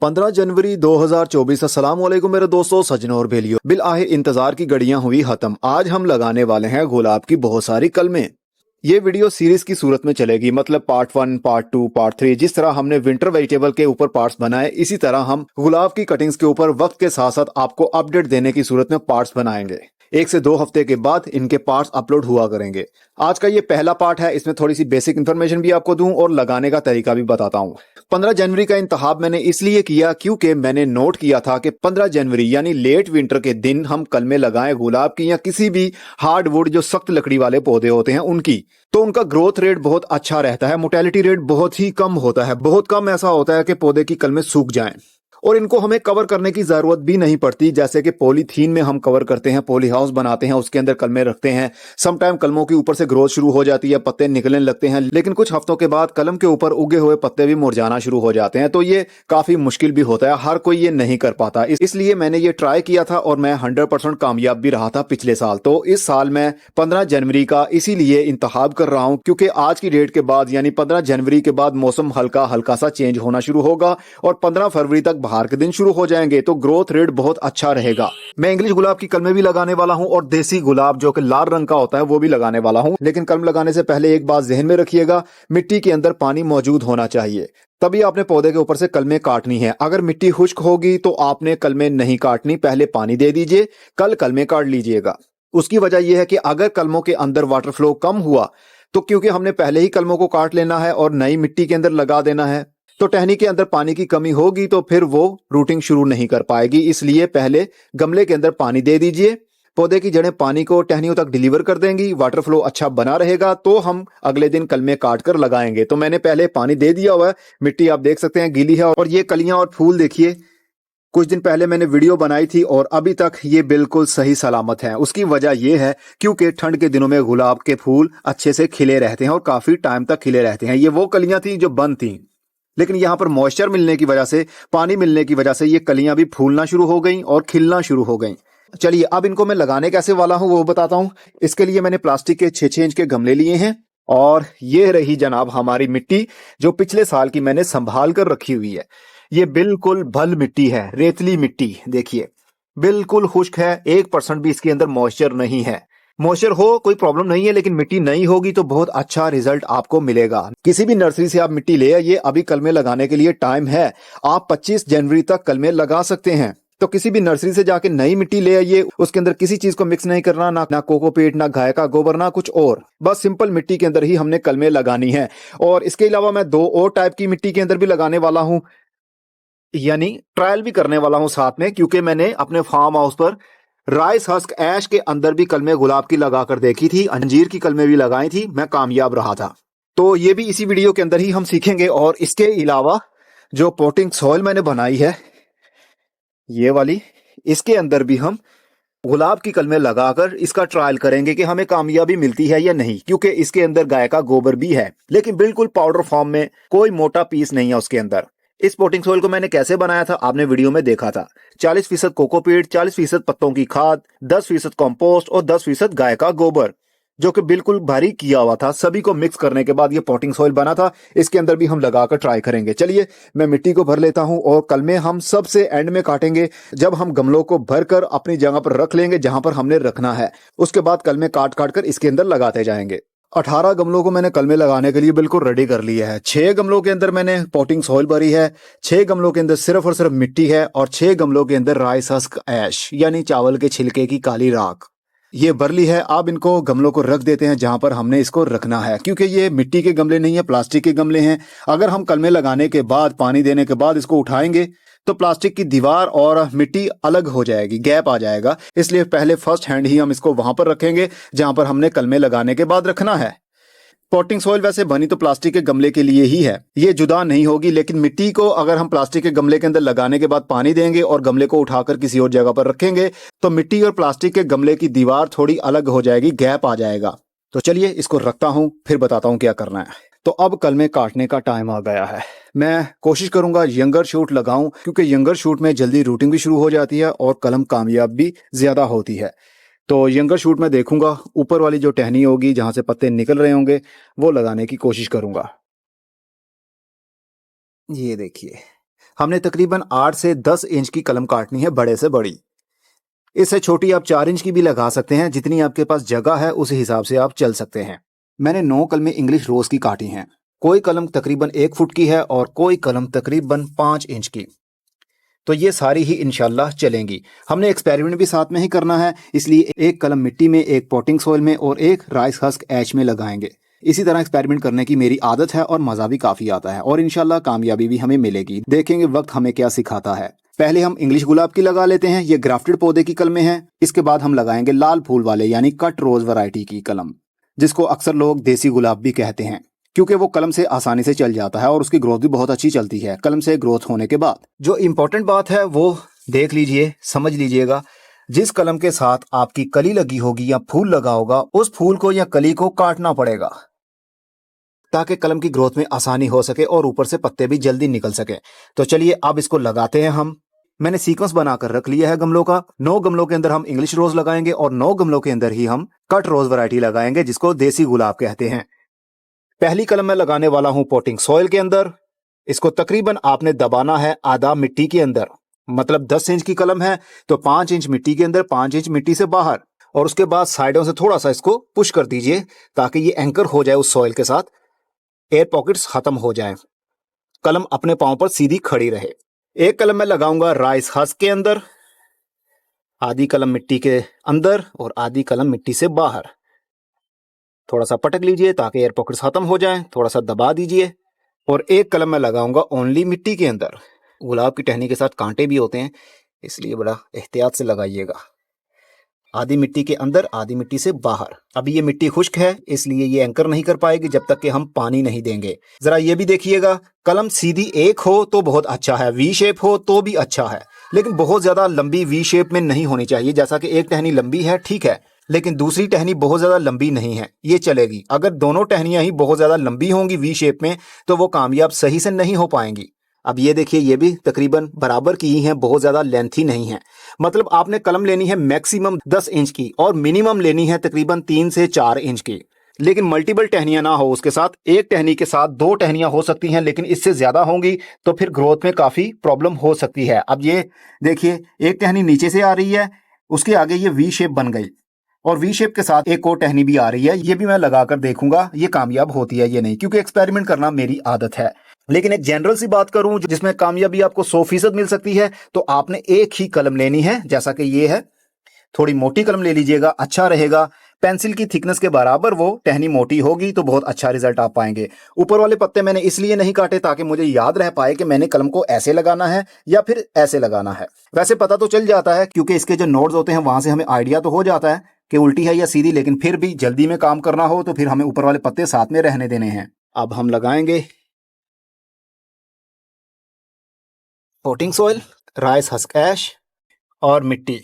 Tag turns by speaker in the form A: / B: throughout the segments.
A: 15 जनवरी 2024। अस्सलाम वालेकुम मेरे दोस्तों, सजनों और भेलियों। बिल आहिर इंतजार की घड़ियां हुई खत्म। आज हम लगाने वाले हैं गुलाब की बहुत सारी कलमें। ये वीडियो सीरीज की सूरत में चलेगी, मतलब पार्ट 1, पार्ट 2, पार्ट 3। जिस तरह हमने विंटर वेजिटेबल के ऊपर पार्ट्स बनाए, इसी तरह हम गुलाब की कटिंग्स के ऊपर वक्त के साथ साथ आपको अपडेट देने की सूरत में पार्ट्स बनाएंगे। 1 से 2 हफ्ते के बाद इनके पार्ट्स अपलोड हुआ करेंगे। आज का ये पहला पार्ट है, इसमें थोड़ी सी बेसिक इन्फॉर्मेशन भी आपको दूं और लगाने का तरीका भी बताता हूं। 15 जनवरी का इंतखाब मैंने इसलिए किया क्योंकि मैंने नोट किया था कि 15 जनवरी यानी लेट विंटर के दिन हम कलमें लगाएं गुलाब की या किसी भी हार्डवुड जो सख्त लकड़ी वाले पौधे होते हैं उनकी, तो उनका ग्रोथ रेट बहुत अच्छा रहता है। मोर्टेलिटी रेट बहुत ही कम होता है। बहुत कम ऐसा होता है कि पौधे की कलमें सूख जाएं और इनको हमें कवर करने की जरूरत भी नहीं पड़ती। जैसे कि पॉलीथीन में हम कवर करते हैं, पॉली हाउस बनाते हैं, उसके अंदर कलमें रखते हैं। समटाइम कलमों के ऊपर से ग्रोथ शुरू हो जाती है, पत्ते निकलने लगते हैं, लेकिन कुछ हफ्तों के बाद कलम के ऊपर उगे हुए पत्ते भी मुरझाना शुरू हो जाते हैं। तो ये काफी मुश्किल भी होता है, हर कोई ये नहीं कर पाता। इसलिए मैंने ये ट्राई किया था और मैं 100% कामयाब भी रहा था पिछले साल। तो इस साल मैं 15 जनवरी का इसीलिए इंतखाब कर रहा हूं क्योंकि आज की डेट के बाद यानी 15 जनवरी के बाद मौसम हल्का हल्का सा चेंज होना शुरू होगा और 15 फरवरी तक बाहर के दिन शुरू हो जाएंगे, तो ग्रोथ रेट बहुत अच्छा रहेगा। मैं इंग्लिश गुलाब की कलमें भी लगाने वाला हूं और देसी गुलाब जो कि लाल रंग का होता है वो भी लगाने वाला हूं। लेकिन कलम लगाने से पहले एक बात जहन में रखिएगा, मिट्टी के अंदर पानी मौजूद होना चाहिए, तभी आपने पौधे के ऊपर से कलमें काटनी है। अगर मिट्टी खुश्क होगी तो आपने कलमें नहीं काटनी, पहले पानी दे दीजिए, कल कलमें काट लीजिएगा। उसकी वजह यह है कि अगर कलमों के अंदर वाटर फ्लो कम हुआ तो क्योंकि हमने पहले ही कलमों को काट लेना है और नई मिट्टी के अंदर लगा देना है, तो टहनी के अंदर पानी की कमी होगी तो फिर वो रूटिंग शुरू नहीं कर पाएगी। इसलिए पहले गमले के अंदर पानी दे दीजिए, पौधे की जड़ें पानी को टहनियों तक डिलीवर कर देंगी, वाटर फ्लो अच्छा बना रहेगा, तो हम अगले दिन कलमें काट कर लगाएंगे। तो मैंने पहले पानी दे दिया हुआ है, मिट्टी आप देख सकते हैं गीली है और ये कलियां और फूल देखिए, कुछ दिन पहले मैंने वीडियो बनाई थी और अभी तक ये बिल्कुल सही सलामत है। उसकी वजह यह है क्योंकि ठंड के दिनों में गुलाब के फूल अच्छे से खिले रहते हैं और काफी टाइम तक खिले रहते हैं। ये वो कलियां थी जो बंद थी, लेकिन यहां पर मॉइस्चर मिलने की वजह से, पानी मिलने की वजह से ये कलियां भी फूलना शुरू हो गई और खिलना शुरू हो गई। चलिए अब इनको मैं लगाने कैसे वाला हूं वो बताता हूं। इसके लिए मैंने प्लास्टिक के 6-6 इंच के गमले लिए हैं और ये रही जनाब हमारी मिट्टी जो पिछले साल की मैंने संभाल कर रखी हुई है। ये बिल्कुल भल मिट्टी है, रेतली मिट्टी देखिए, बिल्कुल खुश्क है, 1% भी इसके अंदर मॉइस्चर नहीं है। मॉइस्चर हो कोई प्रॉब्लम नहीं है, लेकिन मिट्टी नई होगी तो बहुत अच्छा रिजल्ट आपको मिलेगा। किसी भी नर्सरी से आप मिट्टी ले आइए, अभी कलमें लगाने के लिए टाइम है। आप 25 जनवरी तक कलमें लगा सकते हैं। तो किसी भी नर्सरी से जाके नई मिट्टी ले आइए, उसके अंदर किसी चीज को मिक्स नहीं करना, ना कोकोपीट, ना गाय का गोबर, ना कुछ और, बस सिंपल मिट्टी के अंदर ही हमने कलमें लगानी है। और इसके अलावा मैं 2 और टाइप की मिट्टी के अंदर भी लगाने वाला हूं, यानी ट्रायल भी करने वाला हूं साथ में, क्योंकि मैंने अपने फार्म हाउस पर राइस हस्क ऐश के अंदर भी कलमें गुलाब की लगाकर देखी थी, अंजीर की कलमें भी लगाई थी, मैं कामयाब रहा था। तो ये भी इसी वीडियो के अंदर ही हम सीखेंगे। और इसके अलावा जो पोटिंग सॉइल मैंने बनाई है ये वाली, इसके अंदर भी हम गुलाब की कलमें लगाकर इसका ट्रायल करेंगे कि हमें कामयाबी मिलती है या नहीं, क्योंकि इसके अंदर गाय का गोबर भी है, लेकिन बिल्कुल पाउडर फॉर्म में, कोई मोटा पीस नहीं है उसके अंदर। इस पोटिंग सोइल को मैंने कैसे बनाया था आपने वीडियो में देखा था। 40% कोकोपीट, 40% पत्तों की खाद, 10% कॉम्पोस्ट और 10% गाय का गोबर, जो कि बिल्कुल भारी किया हुआ था। सभी को मिक्स करने के बाद ये पोटिंग सोइल बना था। इसके अंदर भी हम लगाकर ट्राई करेंगे। चलिए मैं मिट्टी को भर लेता हूं और कलमें हम सबसे एंड में काटेंगे, जब हम गमलों को भरकर अपनी जगह पर रख लेंगे जहां पर हमने रखना है। उसके बाद कलमें काट काट कर इसके अंदर लगाते जाएंगे। 18 गमलों को मैंने कलमें लगाने के लिए बिल्कुल रेडी कर लिया है। 6 गमलों के अंदर मैंने पोटिंग सॉइल भरी है, 6 गमलों के अंदर सिर्फ और सिर्फ मिट्टी है और 6 गमलों के अंदर राइस हस्क ऐश यानी चावल के छिलके की काली राख ये भर ली है। अब इनको गमलों को रख देते हैं जहां पर हमने इसको रखना है, क्योंकि ये मिट्टी के गमले नहीं है, प्लास्टिक के गमले हैं। अगर हम कलमें लगाने के बाद, पानी देने के बाद इसको उठाएंगे तो प्लास्टिक की दीवार और मिट्टी अलग हो जाएगी, गैप आ जाएगा। इसलिए पहले फर्स्ट हैंड ही हम इसको वहां पर रखेंगे जहां पर हमने कलमें लगाने के बाद रखना है। पॉटिंग सॉइल वैसे बनी तो प्लास्टिक के गमले के लिए ही है, ये जुदा नहीं होगी, लेकिन मिट्टी को अगर हम प्लास्टिक के गमले के अंदर लगाने के बाद पानी देंगे और गमले को उठाकर किसी और जगह पर रखेंगे तो मिट्टी और प्लास्टिक के गमले की दीवार थोड़ी अलग हो जाएगी, गैप आ जाएगा। तो चलिए इसको रखता हूं, फिर बताता हूं क्या करना है। तो अब कलमें काटने का टाइम आ गया है। मैं कोशिश करूंगा यंगर शूट लगाऊं, क्योंकि यंगर शूट में जल्दी रूटिंग भी शुरू हो जाती है और कलम कामयाब भी ज्यादा होती है। तो यंगर शूट में देखूंगा, ऊपर वाली जो टहनी होगी जहां से पत्ते निकल रहे होंगे वो लगाने की कोशिश करूंगा। ये देखिए हमने तकरीबन 8 से 10 इंच की कलम काटनी है, बड़े से बड़ी। इससे छोटी आप 4 इंच की भी लगा सकते हैं, जितनी आपके पास जगह है उस हिसाब से आप चल सकते हैं। मैंने 9 कलमें इंग्लिश रोज की काटी हैं। कोई कलम तकरीबन 1 फुट की है और कोई कलम तकरीबन 5 इंच की। तो ये सारी ही इंशाल्लाह चलेंगी। हमने एक्सपेरिमेंट भी साथ में ही करना है, इसलिए एक कलम मिट्टी में, एक पॉटिंग सॉइल में और एक राइस हस्क ऐश में लगाएंगे। इसी तरह एक्सपेरिमेंट करने की मेरी आदत है और मज़ा भी काफ़ी आता है और इंशाल्लाह कामयाबी भी हमें मिलेगी। देखेंगे वक्त हमें क्या सिखाता है। पहले हम इंग्लिश गुलाब की लगा लेते हैं, ये ग्राफ्टेड पौधे की कलमें हैं। इसके बाद हम लगाएंगे लाल फूल वाले यानी कट रोज वैरायटी की कलम, जिसको अक्सर लोग देसी गुलाब भी कहते हैं, क्योंकि वो कलम से आसानी से चल जाता है और उसकी ग्रोथ भी बहुत अच्छी चलती है कलम से ग्रोथ होने के बाद। जो इम्पोर्टेंट बात है वो देख लीजिए, समझ लीजिएगा। जिस कलम के साथ आपकी कली लगी होगी या फूल लगा होगा, उस फूल को या कली को काटना पड़ेगा ताकि कलम की ग्रोथ में आसानी हो सके और ऊपर से पत्ते भी जल्दी निकल सके। तो चलिए अब इसको लगाते हैं हम। मैंने सीक्वेंस बनाकर रख लिया है गमलों का। 9 गमलों के अंदर हम इंग्लिश रोज लगाएंगे और 9 गमलों के अंदर ही हम कट रोज वैरायटी लगाएंगे, जिसको देसी गुलाब कहते हैं। पहली कलम मैं लगाने वाला हूं पोटिंग सॉइल के अंदर। इसको तकरीबन आपने दबाना है आधा मिट्टी के अंदर। मतलब 10 इंच की कलम है तो 5 इंच मिट्टी के अंदर, 5 इंच मिट्टी से बाहर। और उसके बाद साइडों से थोड़ा सा इसको पुश कर दीजिए ताकि ये एंकर हो जाए उस सॉइल के साथ, एयर पॉकेट्स खत्म हो जाएं, कलम अपने पांव पर सीधी खड़ी रहे। एक कलम मैं लगाऊंगा राइस हस्क के अंदर, आधी कलम मिट्टी के अंदर और आधी कलम मिट्टी से बाहर। थोड़ा सा पटक लीजिए ताकि एयर पॉकेट्स खत्म हो जाएं, थोड़ा सा दबा दीजिए। और एक कलम मैं लगाऊंगा ओनली मिट्टी के अंदर। गुलाब की टहनी के साथ कांटे भी होते हैं, इसलिए बड़ा एहतियात से लगाइएगा। आधी मिट्टी के अंदर, आधी मिट्टी से बाहर। अभी ये मिट्टी खुश्क है, इसलिए ये एंकर नहीं कर पाएगी जब तक कि हम पानी नहीं देंगे। जरा ये भी देखिएगा, कलम सीधी एक हो तो बहुत अच्छा है, वी शेप हो तो भी अच्छा है, लेकिन बहुत ज्यादा लंबी वी शेप में नहीं होनी चाहिए। जैसा कि एक टहनी लंबी है ठीक है, लेकिन दूसरी टहनी बहुत ज्यादा लंबी नहीं है, ये चलेगी। अगर दोनों टहनियां ही बहुत ज्यादा लंबी होंगी वी शेप में तो वो कामयाब सही से नहीं हो पाएंगी। अब ये देखिए, ये भी तकरीबन बराबर की ही हैं, बहुत ज्यादा लेंथी नहीं है। मतलब आपने कलम लेनी है मैक्सिमम 10 इंच की और मिनिमम लेनी है तकरीबन 3 से 4 इंच की। लेकिन मल्टीपल टहनियां ना हो उसके साथ, एक टहनी के साथ 2 टहनियां हो सकती हैं, लेकिन इससे ज्यादा होंगी तो फिर ग्रोथ में काफी प्रॉब्लम हो सकती है। अब ये देखिए, एक टहनी नीचे से आ रही है, उसके आगे ये वी शेप बन गई और वी शेप के साथ एक और टहनी भी आ रही है। ये भी मैं लगाकर देखूंगा ये कामयाब होती है ये नहीं, क्योंकि एक्सपेरिमेंट करना मेरी आदत है। लेकिन एक जनरल सी बात करूं जिसमें कामयाबी आपको 100% मिल सकती है, तो आपने एक ही कलम लेनी है, जैसा कि ये है। थोड़ी मोटी कलम ले लीजिएगा, अच्छा रहेगा। पेंसिल की थिकनेस के बराबर वो टहनी मोटी होगी तो बहुत अच्छा रिजल्ट आप पाएंगे। ऊपर वाले पत्ते मैंने इसलिए नहीं काटे ताकि मुझे याद रह पाए कि मैंने कलम को ऐसे लगाना है या फिर ऐसे लगाना है। वैसे पता तो चल जाता है क्योंकि इसके जो नोड्स होते हैं वहां से हमें आइडिया तो हो जाता है कि उल्टी है या सीधी, लेकिन फिर भी जल्दी में काम करना हो तो फिर हमें ऊपर वाले पत्ते साथ में रहने देने हैं। अब हम लगाएंगे पोटिंग सॉइल, राइस हस्क ऐश और मिट्टी।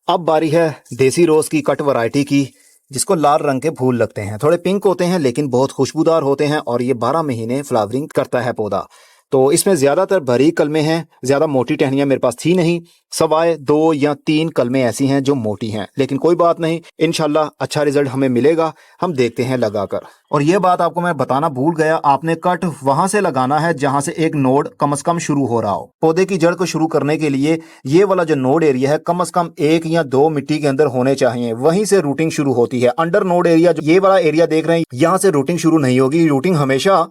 A: अब बारी है देसी रोज की कट वैरायटी की, जिसको लाल रंग के फूल लगते हैं। थोड़े पिंक होते हैं लेकिन बहुत खुशबूदार होते हैं और ये 12 महीने फ्लावरिंग करता है पौधा। तो इसमें ज्यादातर बारीक कलमें हैं, ज्यादा मोटी टहनियां मेरे पास थी नहीं। सवाए 2 या 3 कलमें ऐसी हैं जो मोटी हैं, लेकिन कोई बात नहीं, इंशाल्लाह अच्छा रिजल्ट हमें मिलेगा। हम देखते हैं लगाकर। और ये बात आपको मैं बताना भूल गया, आपने कट वहां से लगाना है जहां से एक नोड कम से कम शुरू हो रहा हो। पौधे की जड़ को शुरू करने के लिए ये वाला जो नोड एरिया है कम से कम 1 या 2 मिट्टी के अंदर होने चाहिए, वहीं से रूटिंग शुरू होती है। अंडर नोड एरिया, जो ये वाला एरिया देख रहे हैं, यहां से रूटिंग शुरू नहीं होगी। रूटिंग हमेशा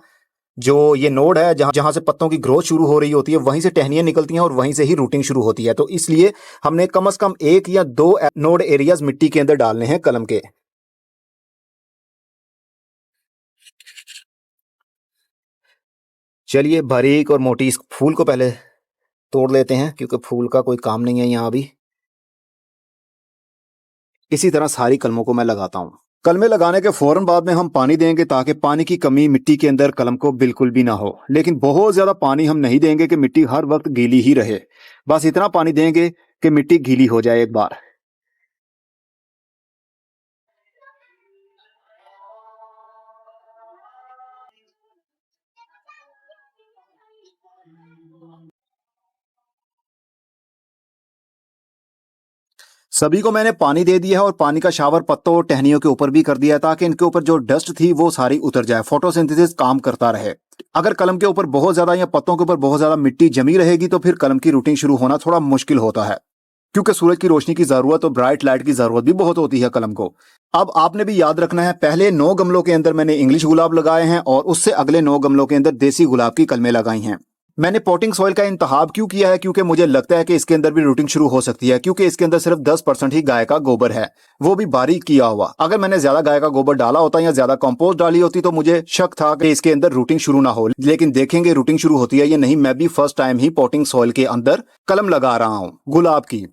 A: जो ये नोड है जहां जहां से पत्तों की ग्रोथ शुरू हो रही होती है, वहीं से टहनियां निकलती हैं और वहीं से ही रूटिंग शुरू होती है। तो इसलिए हमने कम से कम 1 या 2 नोड एरियाज मिट्टी के अंदर डालने हैं कलम के। चलिए बारीक और मोटी इस फूल को पहले तोड़ लेते हैं, क्योंकि फूल का कोई काम नहीं है यहाँ अभी। इसी तरह सारी कलमों को मैं लगाता हूँ। कलमे लगाने के फौरन बाद में हम पानी देंगे ताकि पानी की कमी मिट्टी के अंदर कलम को बिल्कुल भी ना हो। लेकिन बहुत ज्यादा पानी हम नहीं देंगे कि मिट्टी हर वक्त गीली ही रहे। बस इतना पानी देंगे कि मिट्टी गीली हो जाए एक बार। सभी को मैंने पानी दे दिया है और पानी का शावर पत्तों और टहनियों के ऊपर भी कर दिया है ताकि इनके ऊपर जो डस्ट थी वो सारी उतर जाए, फोटोसिंथेसिस काम करता रहे। अगर कलम के ऊपर बहुत ज्यादा या पत्तों के ऊपर बहुत ज्यादा मिट्टी जमी रहेगी तो फिर कलम की रूटिंग शुरू होना थोड़ा मुश्किल होता है, क्योंकि सूरज की रोशनी की जरूरत और ब्राइट लाइट की जरूरत भी बहुत होती है कलम को। अब आपने भी याद रखना है, पहले 9 गमलों के अंदर मैंने इंग्लिश गुलाब लगाए हैं और उससे अगले 9 गमलों के अंदर देसी गुलाब की कलमें लगाई हैं। मैंने पॉटिंग सॉइल का इंतखाब क्यों किया है, क्योंकि मुझे लगता है कि इसके अंदर भी रूटिंग शुरू हो सकती है, क्योंकि इसके अंदर सिर्फ 10% ही गाय का गोबर है, वो भी बारीक किया हुआ। अगर मैंने ज्यादा गाय का गोबर डाला होता या ज्यादा कंपोस्ट डाली होती तो मुझे शक था कि इसके अंदर रूटिंग शुरू ना हो, लेकिन देखेंगे रूटिंग शुरू होती है या नहीं। मैं भी फर्स्ट टाइम ही पॉटिंग सॉइल के अंदर कलम लगा रहा हूँ गुलाब की।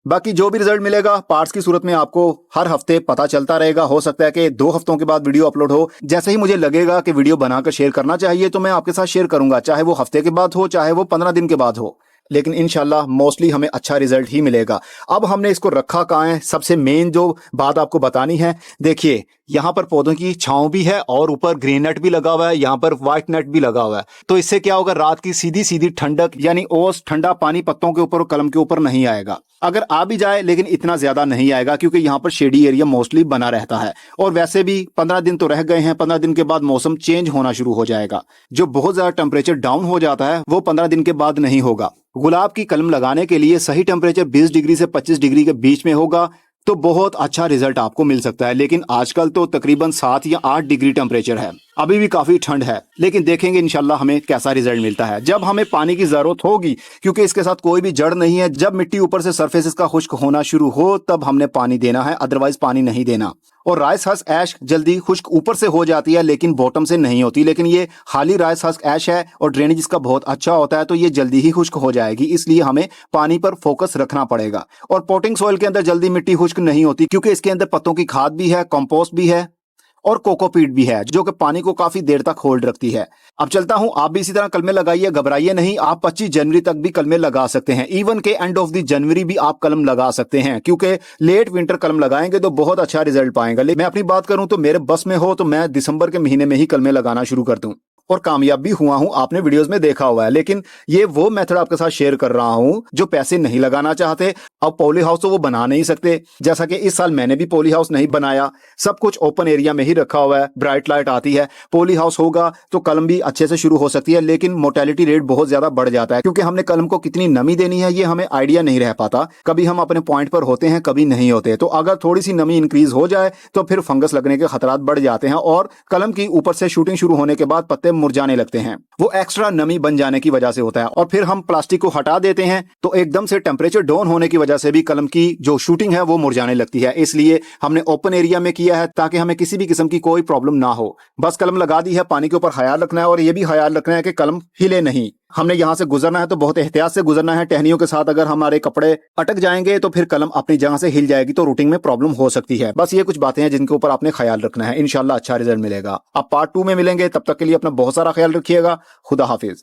A: बाकी जो भी रिजल्ट मिलेगा पार्ट्स की सूरत में आपको हर हफ्ते पता चलता रहेगा। हो सकता है कि 2 हफ्तों के बाद वीडियो अपलोड हो। जैसे ही मुझे लगेगा कि वीडियो बनाकर शेयर करना चाहिए तो मैं आपके साथ शेयर करूंगा, चाहे वो हफ्ते के बाद हो चाहे वो 15 दिन के बाद हो, लेकिन इंशाल्लाह मोस्टली हमें अच्छा रिजल्ट ही मिलेगा। अब हमने इसको रखा कहाँ है, सबसे मेन जो बात आपको बतानी है, देखिए यहाँ पर पौधों की छांव भी है और ऊपर ग्रीन नेट भी लगा हुआ है, यहाँ पर व्हाइट नेट भी लगा हुआ है। तो इससे क्या होगा, रात की सीधी सीधी ठंडक यानी ओस ठंडा पानी पत्तों के ऊपर और कलम के ऊपर नहीं आएगा। अगर आ भी जाए लेकिन इतना ज्यादा नहीं आएगा, क्योंकि यहाँ पर शेडी एरिया मोस्टली बना रहता है। और वैसे भी 15 दिन तो रह गए हैं, 15 दिन के बाद मौसम चेंज होना शुरू हो जाएगा। जो बहुत ज्यादा टेम्परेचर डाउन हो जाता है वो 15 दिन के बाद नहीं होगा। गुलाब की कलम लगाने के लिए सही टेम्परेचर 20 डिग्री से 25 डिग्री के बीच में होगा तो बहुत अच्छा रिजल्ट आपको मिल सकता है। लेकिन आजकल तो तकरीबन 7 या 8 डिग्री टेम्परेचर है, अभी भी काफी ठंड है, लेकिन देखेंगे इंशाल्लाह हमें कैसा रिजल्ट मिलता है। जब हमें पानी की जरूरत होगी, क्योंकि इसके साथ कोई भी जड़ नहीं है, जब मिट्टी ऊपर से सरफेस इसका खुश्क होना शुरू हो तब हमने पानी देना है, अदरवाइज पानी नहीं देना। और राइस हस्क ऐश जल्दी खुश्क ऊपर से हो जाती है लेकिन बॉटम से नहीं होती, लेकिन ये खाली राइस हस्क ऐश है और ड्रेनेज इसका बहुत अच्छा होता है तो ये जल्दी ही खुश्क हो जाएगी। इसलिए हमें पानी पर फोकस रखना पड़ेगा। और पॉटिंग सॉइल के अंदर जल्दी मिट्टी खुश्क नहीं होती, क्योंकि इसके अंदर पत्तों की खाद भी है, कंपोस्ट भी है और कोकोपीट भी है, जो कि पानी को काफी देर तक होल्ड रखती है। अब चलता हूं, आप भी इसी तरह कलमें लगाइए, घबराइए नहीं। आप 25 जनवरी तक भी कलमें लगा सकते हैं, इवन के एंड ऑफ द जनवरी भी आप कलम लगा सकते हैं, क्योंकि लेट विंटर कलम लगाएंगे तो बहुत अच्छा रिजल्ट पाएंगे। मैं अपनी बात करूं तो मेरे बस में हो तो मैं दिसंबर के महीने में ही कलमें लगाना शुरू कर दूं और कामयाब भी हुआ हूं, आपने वीडियोस में देखा हुआ है। लेकिन ये वो मेथड आपके साथ शेयर कर रहा हूं जो पैसे नहीं लगाना चाहते। अब पॉली हाउस तो वो बना नहीं सकते, जैसा कि इस साल मैंने भी पॉली हाउस नहीं बनाया, सब कुछ ओपन एरिया में ही रखा हुआ है, ब्राइट लाइट आती है। पॉली हाउस होगा तो कलम भी अच्छे से शुरू हो सकती है, लेकिन मोर्टेलिटी रेट बहुत ज्यादा बढ़ जाता है, क्योंकि हमने कलम को कितनी नमी देनी है ये हमें आइडिया नहीं रह पाता। कभी हम अपने पॉइंट पर होते हैं, कभी नहीं होते। तो अगर थोड़ी सी नमी इंक्रीज हो जाए तो फिर फंगस लगने के खतरात बढ़ जाते हैं और कलम की ऊपर से शूटिंग शुरू होने के बाद पत्ते मुरझाने लगते हैं। वो एक्स्ट्रा नमी बन जाने की वजह से होता है। और फिर हम प्लास्टिक को हटा देते हैं तो एकदम से टेम्परेचर डाउन होने की वजह से भी कलम की जो शूटिंग है वो मुरझाने लगती है। इसलिए हमने ओपन एरिया में किया है ताकि हमें किसी भी किस्म की कोई प्रॉब्लम ना हो। बस कलम लगा दी है, पानी के ऊपर ख्याल रखना है और ये भी ख्याल रखना है कि कलम हिले नहीं। हमने यहां से गुजरना है तो बहुत एहतियात से गुजरना है। टहनियों के साथ अगर हमारे कपड़े अटक जाएंगे तो फिर कलम अपनी जगह से हिल जाएगी तो रूटिंग में प्रॉब्लम हो सकती है। बस ये कुछ बातें हैं जिनके ऊपर आपने ख्याल रखना है। इंशाल्लाह अच्छा रिजल्ट मिलेगा। अब पार्ट 2 में मिलेंगे, तब तक के लिए अपना बहुत सारा ख्याल रखिएगा। खुदा हाफिज।